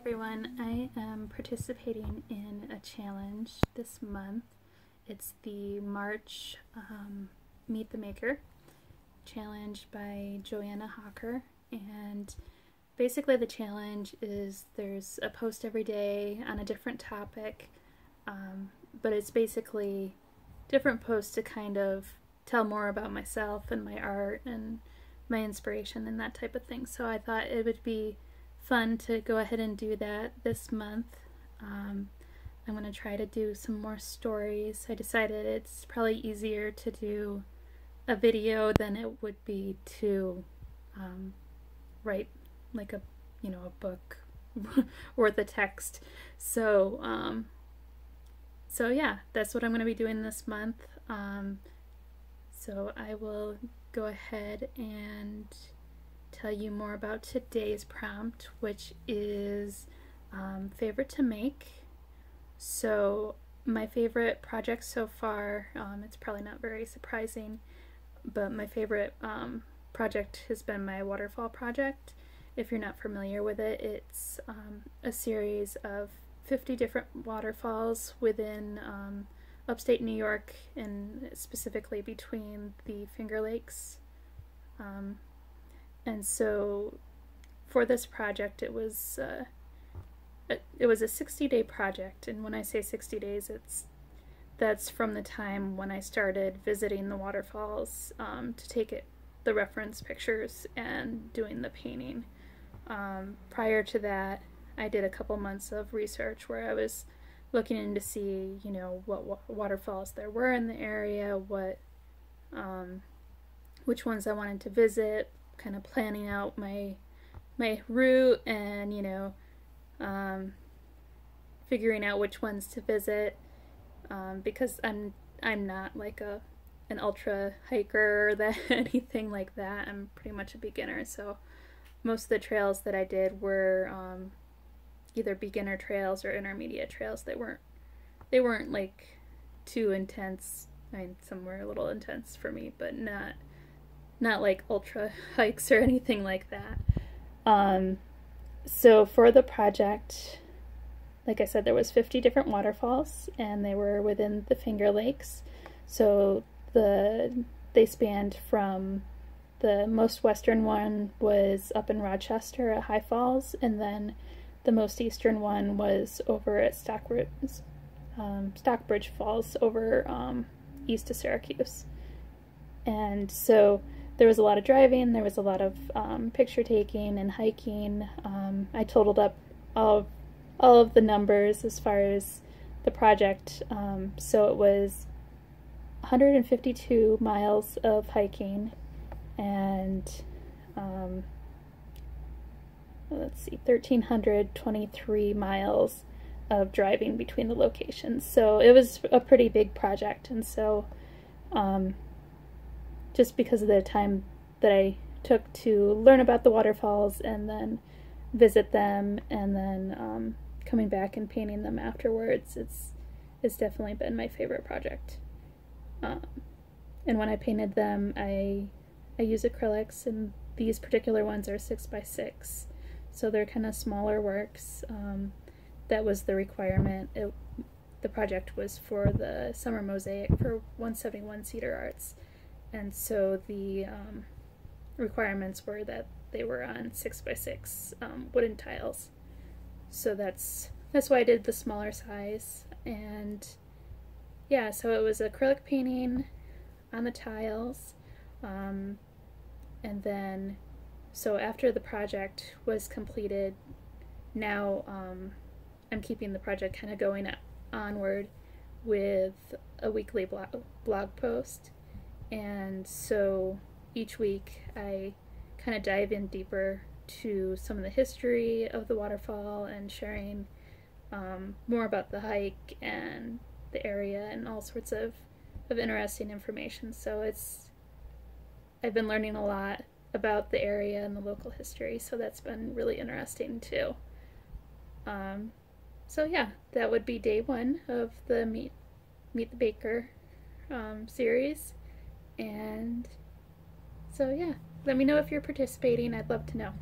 everyone. I am participating in a challenge this month. It's the March Meet the Maker challenge by Joanna Hawker, and basically the challenge is there's a post every day on a different topic, but it's basically different posts to kind of tell more about myself and my art and my inspiration and that type of thing. So I thought it would be fun to go ahead and do that this month. I'm going to try to do some more stories. I decided it's probably easier to do a video than it would be to write like a book worth of text. So yeah, that's what I'm going to be doing this month. So I will go ahead and tell you more about today's prompt, which is favorite to make. So my favorite project so far, it's probably not very surprising, but my favorite project has been my waterfall project. If you're not familiar with it, it's a series of 50 different waterfalls within upstate New York, and specifically between the Finger Lakes. And so for this project, it was a 60-day project, and when I say 60 days, that's from the time when I started visiting the waterfalls to take the reference pictures and doing the painting. Prior to that, I did a couple months of research where I was looking in to see, what waterfalls there were in the area, which ones I wanted to visit, kind of planning out my route, and figuring out which ones to visit, because I'm not like an ultra hiker or anything like that. I'm pretty much a beginner, so most of the trails that I did were either beginner trails or intermediate trails. They weren't like too intense. I mean, some were a little intense for me, but not like ultra hikes or anything like that. So for the project, like I said, there was 50 different waterfalls, and they were within the Finger Lakes. So they spanned from the most western one was up in Rochester at High Falls, and then the most eastern one was over at Stockbridge Falls, over east of Syracuse. And so there was a lot of driving, there was a lot of picture taking and hiking. I totaled up all of the numbers as far as the project. So it was 152 miles of hiking, and let's see, 1,323 miles of driving between the locations. So it was a pretty big project, and so just because of the time that I took to learn about the waterfalls and then visit them, and then coming back and painting them afterwards, it's definitely been my favorite project. And when I painted them, I use acrylics, and these particular ones are 6x6, so they're kind of smaller works. That was the requirement. The project was for the summer mosaic for 171 Cedar Arts, and so the requirements were that they were on 6x6 wooden tiles. So that's why I did the smaller size. And yeah, so it was acrylic painting on the tiles, and then so after the project was completed, now I'm keeping the project kind of going onward with a weekly blog post. And so each week I kind of dive in deeper to some of the history of the waterfall and sharing more about the hike and the area and all sorts of interesting information. So I've been learning a lot about the area and the local history, so that's been really interesting too. So yeah, that would be day one of the Meet the Baker series. And so yeah, let me know if you're participating. I'd love to know.